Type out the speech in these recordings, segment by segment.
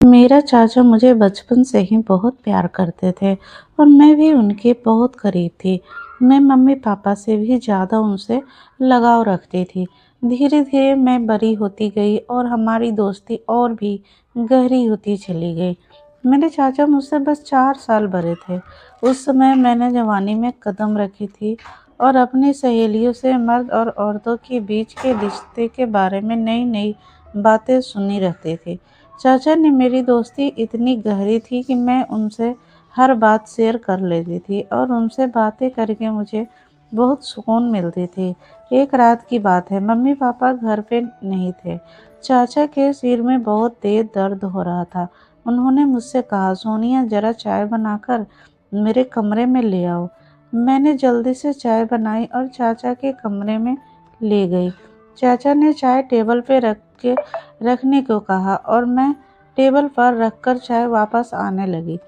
मेरा चाचा मुझे बचपन से ही बहुत प्यार करते थे और मैं भी उनके बहुत करीब थी। मैं मम्मी-पापा से भी ज़्यादा उनसे लगाव रखती थी। धीरे-धीरे मैं बड़ी होती गई और हमारी दोस्ती और भी गहरी होती चली गई। मेरे चाचा मुझसे बस 4 साल बड़े थे। उस समय मैंने जवानी में कदम रखी थी और अपनी सहेलियों से मर्द और औरतों के बीच के रिश्ते के बारे में नई-नई बातें सुनी रहती थी। चाचा ने मेरी दोस्ती इतनी गहरी थी कि मैं उनसे हर बात शेयर कर लेती थी और उनसे बातें करके मुझे बहुत सुकून मिलती थी। एक रात की बात है, मम्मी पापा घर पे नहीं थे। चाचा के सिर में बहुत तेज दर्द हो रहा था। उन्होंने मुझसे कहा, सोनिया जरा चाय बनाकर मेरे कमरे में ले आओ। मैंने जल्दी से चाय बनाई और चाचा के कमरे में ले गई। चाचा ने चाय टेबल पे रखने को कहा और मैं टेबल पर रखकर चाय वापस आने लगी।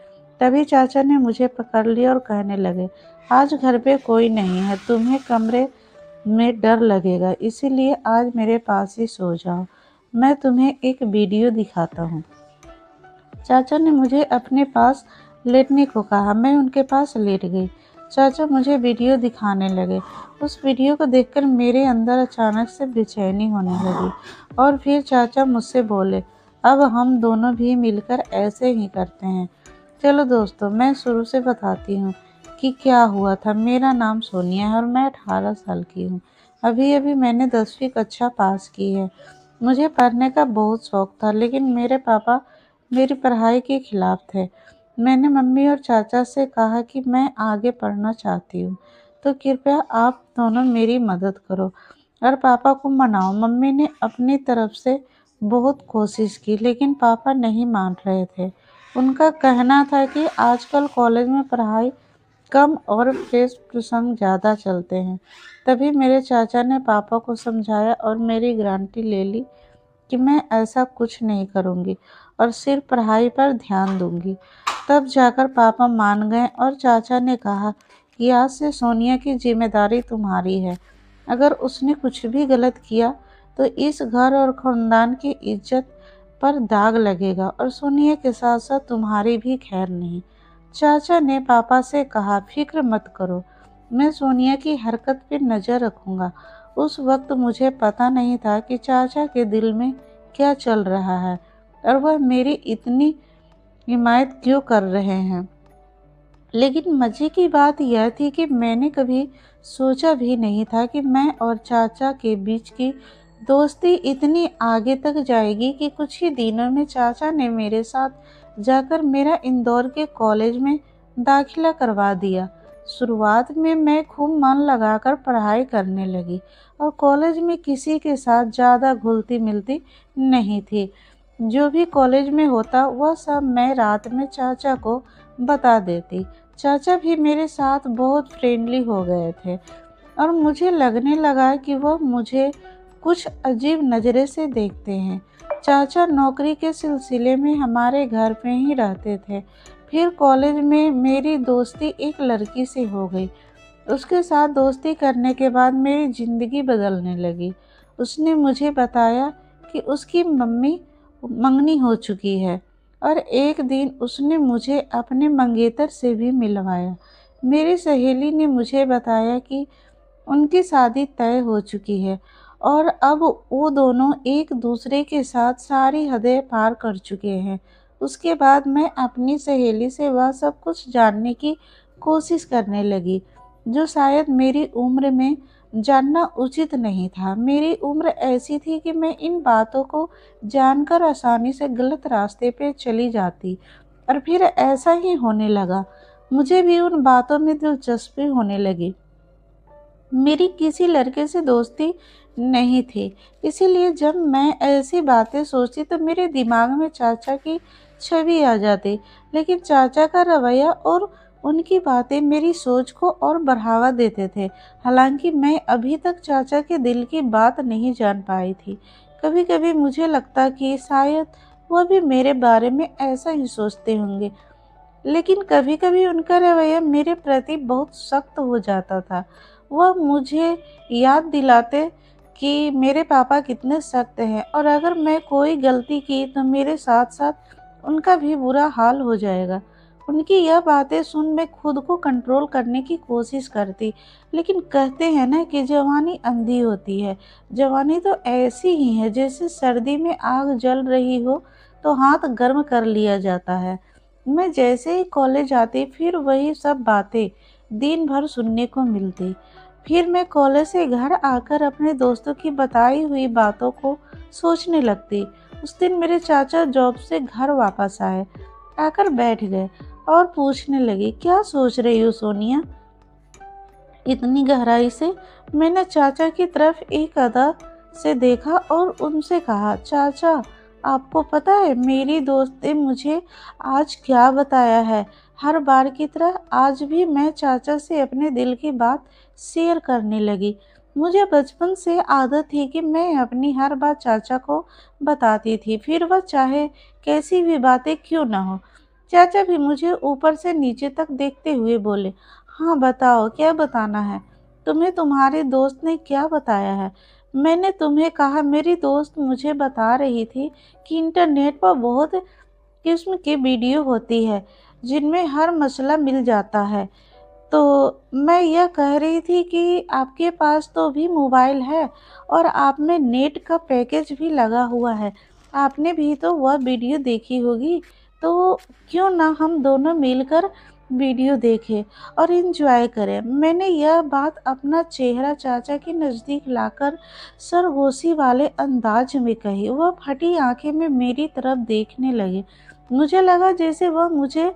तभी चाचा ने मुझे पकड़ लिया और कहने लगे, आज घर पे कोई नहीं है, तुम्हें कमरे में डर लगेगा, इसीलिए आज मेरे पास ही सो जाओ। मैं तुम्हें एक वीडियो दिखाता हूँ। चाचा ने मुझे अपने पास लेटने को कहा। मैं उनके पास लेट गई। चाचा मुझे वीडियो दिखाने लगे। उस वीडियो को देखकर मेरे अंदर अचानक से बेचैनी होने लगी और फिर चाचा मुझसे बोले, अब हम दोनों भी मिलकर ऐसे ही करते हैं। चलो दोस्तों, मैं शुरू से बताती हूँ कि क्या हुआ था। मेरा नाम सोनिया है और मैं 18 साल की हूँ। अभी-अभी मैंने 10वीं कक्षा पास की है। मुझे पढ़ने का बहुत शौक था, लेकिन मेरे पापा मेरी पढ़ाई के खिलाफ थे। मैंने मम्मी और चाचा से कहा कि मैं आगे पढ़ना चाहती हूँ, तो कृपया आप दोनों मेरी मदद करो और पापा को मनाओ। मम्मी ने अपनी तरफ से बहुत कोशिश की, लेकिन पापा नहीं मान रहे थे। उनका कहना था कि आजकल कॉलेज में पढ़ाई कम और फ्रेश प्रसंग ज़्यादा चलते हैं। तभी मेरे चाचा ने पापा को समझाया और मेरी गारंटी ले ली कि मैं ऐसा कुछ नहीं करूँगी और सिर्फ पढ़ाई पर ध्यान दूँगी। तब जाकर पापा मान गए और चाचा ने कहा कि आज से सोनिया की जिम्मेदारी तुम्हारी है। अगर उसने कुछ भी गलत किया तो इस घर और ख़ानदान की इज्जत पर दाग लगेगा और सोनिया के साथ-साथ तुम्हारी भी खैर नहीं। चाचा ने पापा से कहा, फिक्र मत करो, मैं सोनिया की हरकत पे नज़र रखूँगा। उस वक्त मुझे पता नहीं था कि चाचा के दिल में क्या चल रहा है और वह मेरी इतनी हिमायत क्यों कर रहे हैं। लेकिन मज़े की बात यह थी कि मैंने कभी सोचा भी नहीं था कि मैं और चाचा के बीच की दोस्ती इतनी आगे तक जाएगी कि कुछ ही दिनों में चाचा ने मेरे साथ जाकर मेरा इंदौर के कॉलेज में दाखिला करवा दिया। शुरुआत में मैं खूब मन लगाकर पढ़ाई करने लगी और कॉलेज में किसी के साथ ज़्यादा घुलती मिलती नहीं थी। जो भी कॉलेज में होता वह सब मैं रात में चाचा को बता देती। चाचा भी मेरे साथ बहुत फ्रेंडली हो गए थे और मुझे लगने लगा कि वह मुझे कुछ अजीब नज़रे से देखते हैं। चाचा नौकरी के सिलसिले में हमारे घर पे ही रहते थे। फिर कॉलेज में मेरी दोस्ती एक लड़की से हो गई। उसके साथ दोस्ती करने के बाद मेरी ज़िंदगी बदलने लगी। उसने मुझे बताया कि उसकी मम्मी मंगनी हो चुकी है और एक दिन उसने मुझे अपने मंगेतर से भी मिलवाया। मेरी सहेली ने मुझे बताया कि उनकी शादी तय हो चुकी है और अब वो दोनों एक दूसरे के साथ सारी हदें पार कर चुके हैं। उसके बाद मैं अपनी सहेली से वह सब कुछ जानने की कोशिश करने लगी, जो शायद मेरी उम्र में जानना उचित नहीं था। मेरी उम्र ऐसी थी कि मैं इन बातों को जानकर आसानी से गलत रास्ते पे चली जाती और फिर ऐसा ही होने लगा। मुझे भी उन बातों में दिलचस्पी होने लगी। मेरी किसी लड़के से दोस्ती नहीं थी, इसीलिए जब मैं ऐसी बातें सोचती तो मेरे दिमाग में चाचा की छवि आ जाती। लेकिन चाचा का रवैया और उनकी बातें मेरी सोच को और बढ़ावा देते थे। हालांकि मैं अभी तक चाचा के दिल की बात नहीं जान पाई थी। कभी-कभी मुझे लगता कि शायद वह भी मेरे बारे में ऐसा ही सोचते होंगे, लेकिन कभी-कभी उनका रवैया मेरे प्रति बहुत सख्त हो जाता था। वह मुझे याद दिलाते कि मेरे पापा कितने सख्त हैं और अगर मैं कोई गलती की तो मेरे साथ-साथ उनका भी बुरा हाल हो जाएगा। उनकी यह बातें सुन मैं खुद को कंट्रोल करने की कोशिश करती, लेकिन कहते हैं ना कि जवानी अंधी होती है। जवानी तो ऐसी ही है जैसे सर्दी में आग जल रही हो तो हाथ गर्म कर लिया जाता है। मैं जैसे ही कॉलेज आती फिर वही सब बातें दिन भर सुनने को मिलती। फिर मैं कॉलेज से घर आकर अपने दोस्तों की बताई हुई बातों को सोचने लगती। उस दिन मेरे चाचा जॉब से घर वापस आए, आकर बैठ गए और पूछने लगे, क्या सोच रही हो सोनिया? इतनी गहराई से मैंने चाचा की तरफ एक अदा से देखा और उनसे कहा, चाचा आपको पता है मेरी दोस्त ने मुझे आज क्या बताया है? हर बार की तरह आज भी मैं चाचा से अपने दिल की बात शेयर करने लगी। मुझे बचपन से आदत थी कि मैं अपनी हर बात चाचा को बताती थी, फिर वह चाहे कैसी भी बातें क्यों न हो। चाचा भी मुझे ऊपर से नीचे तक देखते हुए बोले, हाँ बताओ क्या बताना है? तुम्हें तुम्हारे दोस्त ने क्या बताया है? मैंने तुम्हें कहा मेरी दोस्त मुझे बता रही थी कि इंटरनेट पर बहुत किस्म की वीडियो होती है जिनमें हर मसला मिल जाता है। तो मैं यह कह रही थी कि आपके पास तो भी मोबाइल है और आप में नेट का पैकेज भी लगा हुआ है। आपने भी तो वह वीडियो देखी होगी, तो क्यों ना हम दोनों मिलकर वीडियो देखें और एंजॉय करें। मैंने यह बात अपना चेहरा चाचा के नज़दीक लाकर सरगोशी वाले अंदाज में कही। वह फटी आंखें में मेरी तरफ देखने लगे। मुझे लगा जैसे वह मुझे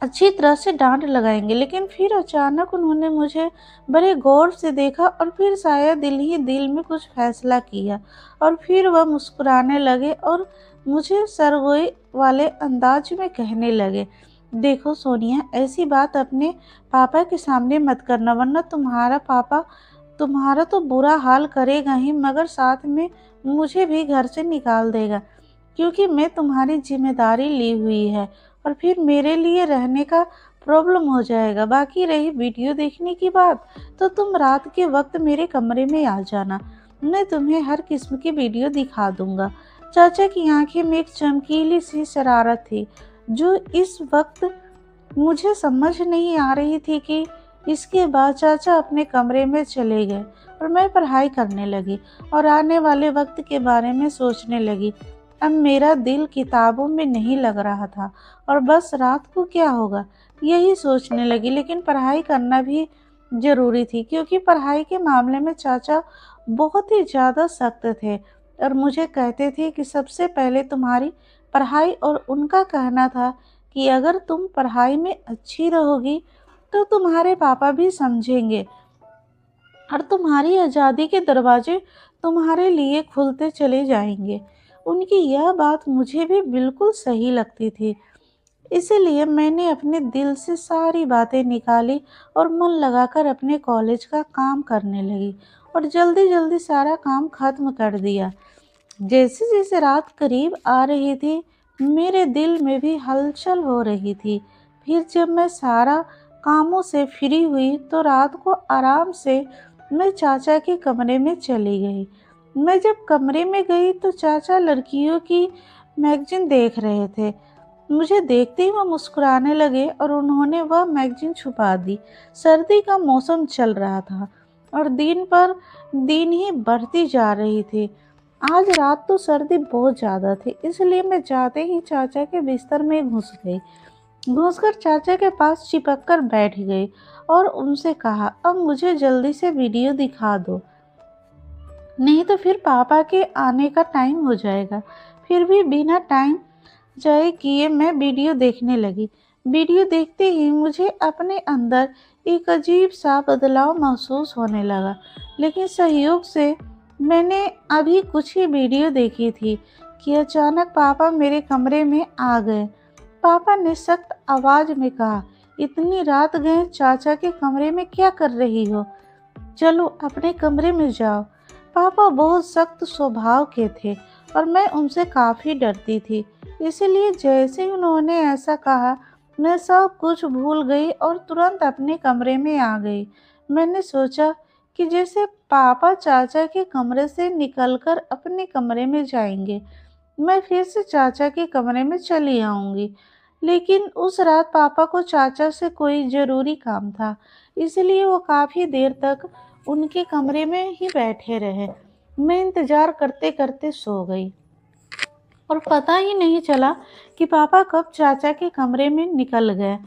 अच्छी तरह से डांट लगाएंगे, लेकिन फिर अचानक उन्होंने मुझे बड़े गौर से देखा और फिर शायद दिल ही दिल में कुछ फैसला किया और फिर वह मुस्कुराने लगे और मुझे सरगोई वाले अंदाज में कहने लगे, देखो सोनिया ऐसी बात अपने पापा के सामने मत करना, वरना तुम्हारा पापा तुम्हारा तो बुरा हाल करेगा ही, मगर साथ में मुझे भी घर से निकाल देगा, क्योंकि मैं तुम्हारी जिम्मेदारी ली हुई है और फिर मेरे लिए रहने का प्रॉब्लम हो जाएगा। बाकी रही वीडियो देखने की बात, तो तुम रात के वक्त मेरे कमरे में आ जाना, मैं तुम्हें हर किस्म की वीडियो दिखा दूंगा। चाचा की आंखें में एक चमकीली सी शरारत थी जो इस वक्त मुझे समझ नहीं आ रही थी कि इसके बाद चाचा अपने कमरे में चले गए और मैं पढ़ाई करने लगी और आने वाले वक्त के बारे में सोचने लगी। अब मेरा दिल किताबों में नहीं लग रहा था और बस रात को क्या होगा यही सोचने लगी, लेकिन पढ़ाई करना भी ज़रूरी थी क्योंकि पढ़ाई के मामले में चाचा बहुत ही ज़्यादा सख्त थे और मुझे कहते थे कि सबसे पहले तुम्हारी पढ़ाई, और उनका कहना था कि अगर तुम पढ़ाई में अच्छी रहोगी तो तुम्हारे पापा भी समझेंगे और तुम्हारी आज़ादी के दरवाजे तुम्हारे लिए खुलते चले जाएंगे। उनकी यह बात मुझे भी बिल्कुल सही लगती थी, इसीलिए मैंने अपने दिल से सारी बातें निकाली और मन लगाकर अपने कॉलेज का काम करने लगी और जल्दी जल्दी सारा काम खत्म कर दिया। जैसे जैसे रात करीब आ रही थी मेरे दिल में भी हलचल हो रही थी। फिर जब मैं सारा कामों से फ्री हुई तो रात को आराम से मैं चाचा के कमरे में चली गई। मैं जब कमरे में गई तो चाचा लड़कियों की मैगजीन देख रहे थे। मुझे देखते ही वह मुस्कुराने लगे और उन्होंने वह मैगजीन छुपा दी। सर्दी का मौसम चल रहा था और दिन पर दिन ही बढ़ती जा रही थी। आज रात तो सर्दी बहुत ज़्यादा थी, इसलिए मैं जाते ही चाचा के बिस्तर में घुस गई। घुसकर चाचा के पास चिपक कर बैठ गई और उनसे कहा, अब मुझे जल्दी से वीडियो दिखा दो, नहीं तो फिर पापा के आने का टाइम हो जाएगा। फिर भी बिना टाइम जाए किए मैं वीडियो देखने लगी। वीडियो देखते ही मुझे अपने अंदर एक अजीब सा बदलाव महसूस होने लगा, लेकिन सहयोग से मैंने अभी कुछ ही वीडियो देखी थी कि अचानक पापा मेरे कमरे में आ गए। पापा ने सख्त आवाज में कहा, इतनी रात गए चाचा के कमरे में क्या कर रही हो? चलो अपने कमरे में जाओ। पापा बहुत सख्त स्वभाव के थे और मैं उनसे काफ़ी डरती थी, इसलिए जैसे ही उन्होंने ऐसा कहा मैं सब कुछ भूल गई और तुरंत अपने कमरे में आ गई। मैंने सोचा कि जैसे पापा चाचा के कमरे से निकलकर अपने कमरे में जाएंगे, मैं फिर से चाचा के कमरे में चली आऊंगी। लेकिन उस रात पापा को चाचा से कोई ज़रूरी काम था, इसलिए वो काफ़ी देर तक उनके कमरे में ही बैठे रहे। मैं इंतज़ार करते करते सो गई और पता ही नहीं चला कि पापा कब चाचा के कमरे में निकल गए।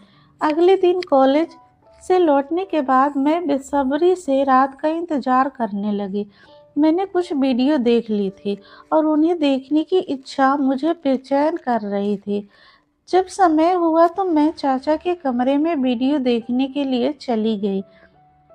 अगले दिन कॉलेज से लौटने के बाद मैं बेसब्री से रात का इंतज़ार करने लगी। मैंने कुछ वीडियो देख ली थी और उन्हें देखने की इच्छा मुझे बेचैन कर रही थी। जब समय हुआ तो मैं चाचा के कमरे में वीडियो देखने के लिए चली गई,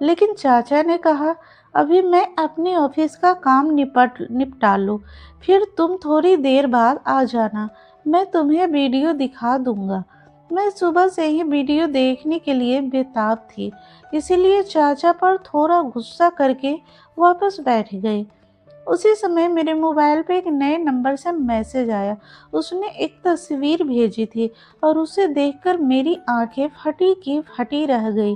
लेकिन चाचा ने कहा, अभी मैं अपने ऑफिस का काम निपटा लूँ, फिर तुम थोड़ी देर बाद आ जाना, मैं तुम्हें वीडियो दिखा दूंगा। मैं सुबह से ही वीडियो देखने के लिए बेताब थी, इसीलिए चाचा पर थोड़ा गुस्सा करके वापस बैठ गई। उसी समय मेरे मोबाइल पे एक नए नंबर से मैसेज आया। उसने एक तस्वीर भेजी थी और उसे देखकर मेरी आंखें फटी की फटी रह गई।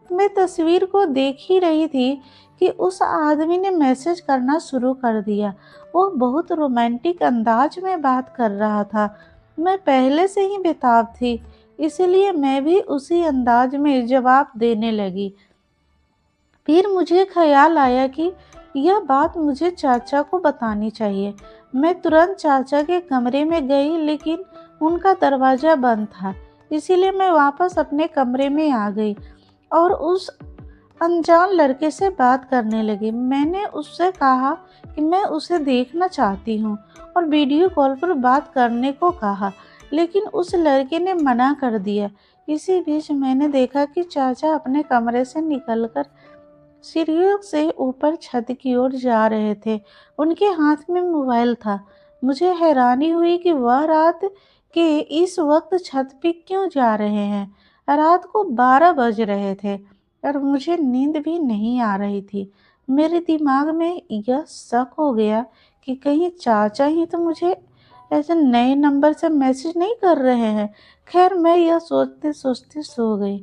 मैं तस्वीर को देख ही रही थी कि उस आदमी ने मैसेज करना शुरू कर दिया। वो बहुत रोमांटिक अंदाज में बात कर रहा था। मैं पहले से ही बेताब थी, इसलिए मैं भी उसी अंदाज में जवाब देने लगी। फिर मुझे ख़याल आया कि यह बात मुझे चाचा को बतानी चाहिए। मैं तुरंत चाचा के कमरे में गई, लेकिन उनका दरवाज़ा बंद था, इसीलिए मैं वापस अपने कमरे में आ गई और उस अनजान लड़के से बात करने लगी। मैंने उससे कहा कि मैं उसे देखना चाहती हूँ और वीडियो कॉल पर बात करने को कहा, लेकिन उस लड़के ने मना कर दिया। इसी बीच मैंने देखा कि चाचा अपने कमरे से निकलकर सीढ़ियों से ऊपर छत की ओर जा रहे थे। उनके हाथ में मोबाइल था। मुझे हैरानी हुई कि वह रात के इस वक्त छत पे क्यों जा रहे हैं। रात को 12 बज रहे थे और मुझे नींद भी नहीं आ रही थी। मेरे दिमाग में यह शक हो गया कि कहीं चाचा ही तो मुझे ऐसे नए नंबर से मैसेज नहीं कर रहे हैं। खैर, मैं यह सोचते सोचते सो गई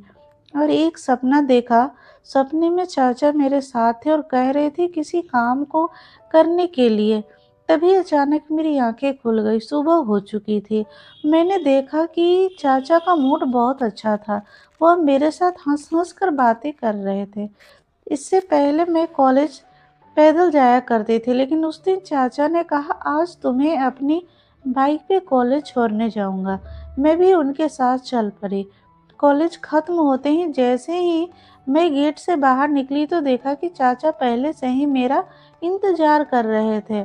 और एक सपना देखा। सपने में चाचा मेरे साथ थे और कह रहे थे किसी काम को करने के लिए। तभी अचानक मेरी आंखें खुल गई। सुबह हो चुकी थी। मैंने देखा कि चाचा का मूड बहुत अच्छा था। वह मेरे साथ हंस हंस कर बातें कर रहे थे। इससे पहले मैं कॉलेज पैदल जाया करती थी, लेकिन उस दिन चाचा ने कहा, आज तुम्हें अपनी बाइक पे कॉलेज छोड़ने जाऊंगा। मैं भी उनके साथ चल पड़ी। कॉलेज खत्म होते ही जैसे ही मैं गेट से बाहर निकली तो देखा कि चाचा पहले से ही मेरा इंतजार कर रहे थे।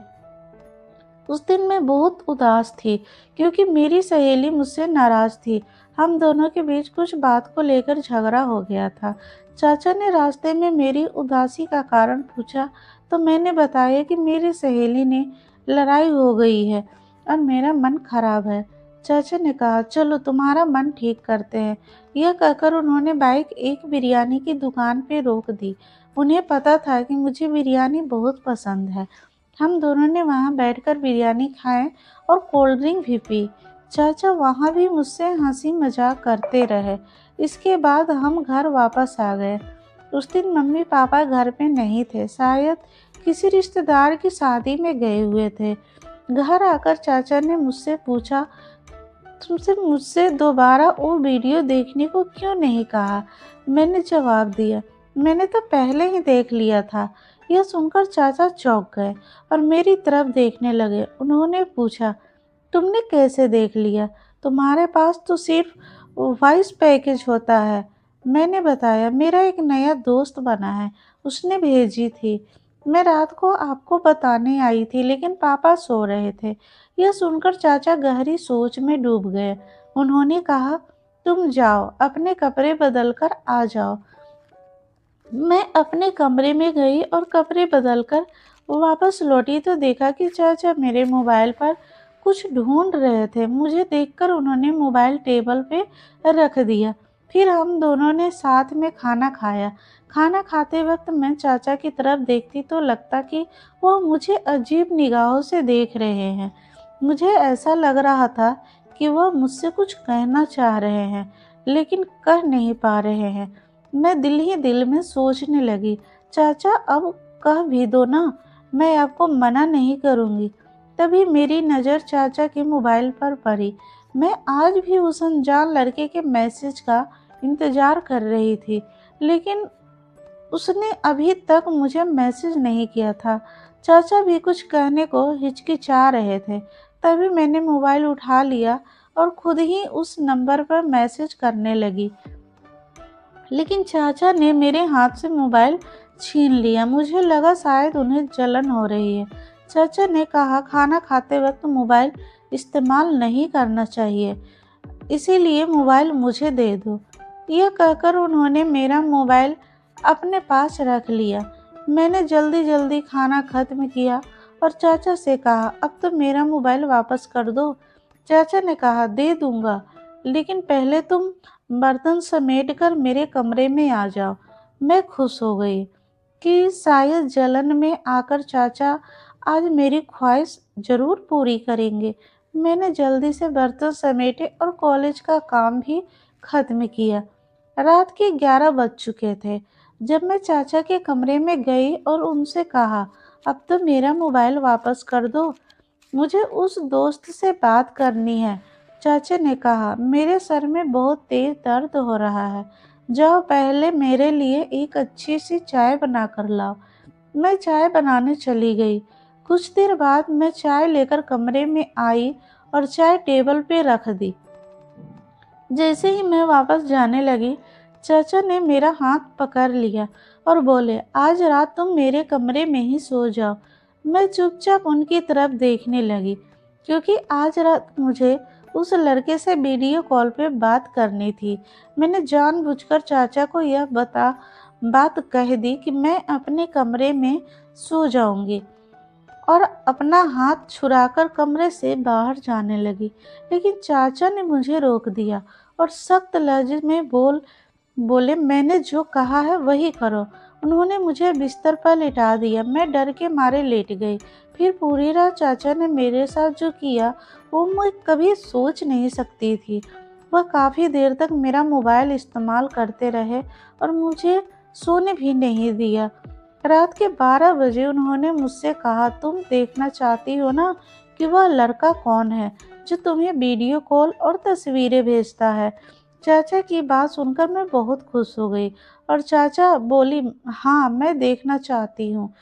उस दिन मैं बहुत उदास थी क्योंकि मेरी सहेली मुझसे नाराज थी। हम दोनों के बीच कुछ बात को लेकर झगड़ा हो गया था। चाचा ने रास्ते में मेरी उदासी का कारण पूछा तो मैंने बताया कि मेरी सहेली ने लड़ाई हो गई है और मेरा मन खराब है। चाचा ने कहा, चलो तुम्हारा मन ठीक करते हैं। यह कहकर उन्होंने बाइक एक बिरयानी की दुकान पे रोक दी। उन्हें पता था कि मुझे बिरयानी बहुत पसंद है। हम दोनों ने वहां बैठकर बिरयानी खाए और कोल्ड ड्रिंक भी पी। चाचा वहां भी मुझसे हंसी मजाक करते रहे। इसके बाद हम घर वापस आ गए। उस दिन मम्मी पापा घर पे नहीं थे, शायद किसी रिश्तेदार की शादी में गए हुए थे। घर आकर चाचा ने मुझसे पूछा, तुमसे मुझसे दोबारा वो वीडियो देखने को क्यों नहीं कहा? मैंने जवाब दिया, मैंने तो पहले ही देख लिया था। यह सुनकर चाचा चौंक गए और मेरी तरफ देखने लगे। उन्होंने पूछा, तुमने कैसे देख लिया? तुम्हारे पास तो सिर्फ वॉइस पैकेज होता है। मैंने बताया, मेरा एक नया दोस्त बना है, उसने भेजी थी। मैं रात को आपको बताने आई थी, लेकिन पापा सो रहे थे। यह सुनकर चाचा गहरी सोच में डूब गए। उन्होंने कहा, तुम जाओ, अपने कपड़े बदल कर आ जाओ। मैं अपने कमरे में गई और कपड़े बदलकर वापस लौटी तो देखा कि चाचा मेरे मोबाइल पर कुछ ढूंढ रहे थे। मुझे देखकर उन्होंने मोबाइल टेबल पे रख दिया। फिर हम दोनों ने साथ में खाना खाया। खाना खाते वक्त मैं चाचा की तरफ देखती तो लगता कि वह मुझे अजीब निगाहों से देख रहे हैं। मुझे ऐसा लग रहा था कि वह मुझसे कुछ कहना चाह रहे हैं, लेकिन कह नहीं पा रहे हैं। मैं दिल ही दिल में सोचने लगी, चाचा अब कह भी दो ना, मैं आपको मना नहीं करूँगी। तभी मेरी नज़र चाचा के मोबाइल पर पड़ी। मैं आज भी उस अनजान लड़के के मैसेज का इंतज़ार कर रही थी, लेकिन उसने अभी तक मुझे मैसेज नहीं किया था। चाचा भी कुछ कहने को हिचकिचा रहे थे। तभी मैंने मोबाइल उठा लिया और खुद ही उस नंबर पर मैसेज करने लगी। लेकिन चाचा ने मेरे हाथ से मोबाइल छीन लिया। मुझे लगा शायद उन्हें जलन हो रही है। चाचा ने कहा, खाना खाते वक्त मोबाइल इस्तेमाल नहीं करना चाहिए, इसीलिए मोबाइल मुझे दे दो। यह कहकर उन्होंने मेरा मोबाइल अपने पास रख लिया। मैंने जल्दी जल्दी खाना खत्म किया और चाचा से कहा, अब तो मेरा मोबाइल वापस कर दो। चाचा ने कहा, दे दूंगा, लेकिन पहले तुम बर्तन समेटकर मेरे कमरे में आ जाओ। मैं खुश हो गई कि शायद जलन में आकर चाचा आज मेरी ख्वाहिश जरूर पूरी करेंगे। मैंने जल्दी से बर्तन समेटे और कॉलेज का काम भी खत्म किया। रात के 11 बज चुके थे जब मैं चाचा के कमरे में गई और उनसे कहा, अब तो मेरा मोबाइल वापस कर दो, मुझे उस दोस्त से बात करनी है। चाचा ने कहा, मेरे सर में बहुत तेज दर्द हो रहा है, जाओ पहले मेरे लिए एक अच्छी सी चाय बना कर लाओ। मैं चाय बनाने चली गई। कुछ देर बाद मैं चाय लेकर कमरे में आई और चाय टेबल पे रख दी। जैसे ही मैं वापस जाने लगी, चाचा ने मेरा हाथ पकड़ लिया और बोले, आज रात तुम मेरे कमरे में ही सो जाओ। मैं चुपचाप उनकी तरफ देखने लगी, क्योंकि आज रात मुझे उस लड़के से वीडियो कॉल पे बात करनी थी। मैंने जानबूझकर चाचा को यह बात कह दी कि मैं अपने कमरे में सो जाऊंगी और अपना हाथ छुड़ाकर कमरे से बाहर जाने लगी। लेकिन चाचा ने मुझे रोक दिया और सख्त लहजे में बोले, मैंने जो कहा है वही करो। उन्होंने मुझे बिस्तर पर लिटा दिया। मैं डर के मारे लेट गई। फिर पूरी रात चाचा ने मेरे साथ जो किया वो मैं कभी सोच नहीं सकती थी। वह काफ़ी देर तक मेरा मोबाइल इस्तेमाल करते रहे और मुझे सोने भी नहीं दिया। रात के 12 बजे उन्होंने मुझसे कहा, तुम देखना चाहती हो ना कि वह लड़का कौन है जो तुम्हें वीडियो कॉल और तस्वीरें भेजता है। चाचा की बात सुनकर मैं बहुत खुश हो गई और चाचा बोली, हाँ मैं देखना चाहती हूँ।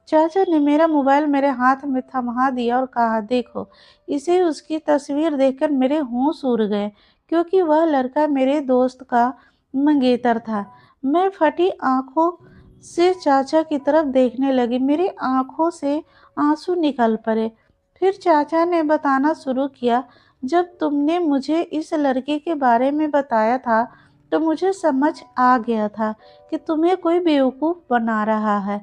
चाचा ने मेरा मोबाइल मेरे हाथ में थमा दिया और कहा, देखो। इसे उसकी तस्वीर देखकर मेरे होश उड़ गए, क्योंकि वह लड़का मेरे दोस्त का मंगेतर था। मैं फटी आंखों से चाचा की तरफ देखने लगी। मेरी आंखों से आंसू निकल पड़े। फिर चाचा ने बताना शुरू किया, जब तुमने मुझे इस लड़के के बारे में बताया था तो मुझे समझ आ गया था कि तुम्हें कोई बेवकूफ़ बना रहा है।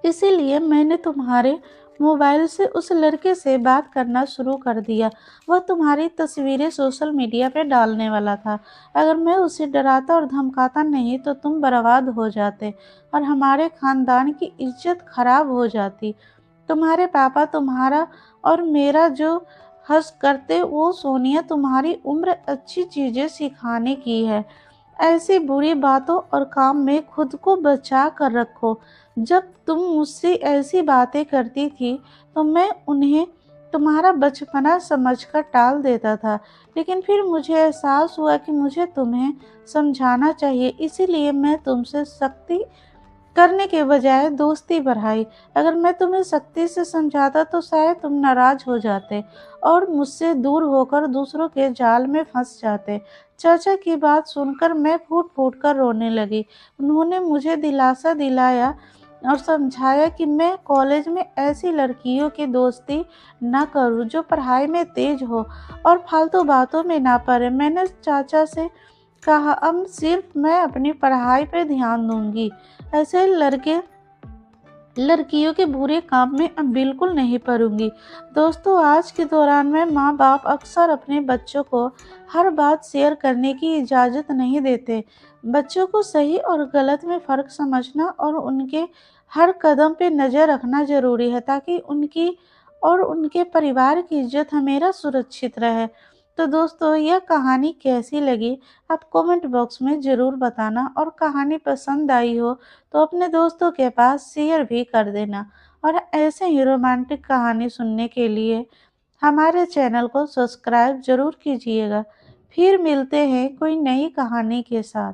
इसीलिए मैंने तुम्हारे मोबाइल से उस लड़के से बात करना शुरू कर दिया। वह तुम्हारी तस्वीरें सोशल मीडिया पे डालने वाला था। अगर मैं उसे डराता और धमकाता नहीं तो तुम बर्बाद हो जाते और हमारे खानदान की इज्जत खराब हो जाती। तुम्हारे पापा तुम्हारा और मेरा जो हर्ष करते, वो सोनिया तुम्हारी उम्र अच्छी चीज़ें सिखाने की है। ऐसी बुरी बातों और काम में खुद को बचा कर रखो। जब तुम मुझसे ऐसी बातें करती थी तो मैं उन्हें तुम्हारा बचपना समझकर टाल देता था, लेकिन फिर मुझे एहसास हुआ कि मुझे तुम्हें समझाना चाहिए, इसीलिए मैं तुमसे सख्ती करने के बजाय दोस्ती बढ़ाई। अगर मैं तुम्हें सख्ती से समझाता तो शायद तुम नाराज हो जाते और मुझसे दूर होकर दूसरों के जाल में फंस जाते। चाचा की बात सुनकर मैं फूट फूट कर रोने लगी। उन्होंने मुझे दिलासा दिलाया और समझाया कि मैं कॉलेज में ऐसी लड़कियों की दोस्ती ना करूं जो पढ़ाई में तेज हो और फालतू बातों में ना पड़े। मैंने चाचा से कहा, अब सिर्फ मैं अपनी पढ़ाई पर ध्यान दूंगी, ऐसे लड़कियों के बुरे काम में अब बिल्कुल नहीं पड़ूंगी। दोस्तों, आज के दौरान में माँ बाप अक्सर अपने बच्चों को हर बात शेयर करने की इजाज़त नहीं देते। बच्चों को सही और गलत में फ़र्क समझना और उनके हर कदम पे नज़र रखना ज़रूरी है, ताकि उनकी और उनके परिवार की इज्जत हमेशा सुरक्षित रहे। तो दोस्तों, यह कहानी कैसी लगी आप कमेंट बॉक्स में ज़रूर बताना, और कहानी पसंद आई हो तो अपने दोस्तों के पास शेयर भी कर देना। और ऐसे ही रोमांटिक कहानी सुनने के लिए हमारे चैनल को सब्सक्राइब ज़रूर कीजिएगा। फिर मिलते हैं कोई नई कहानी के साथ।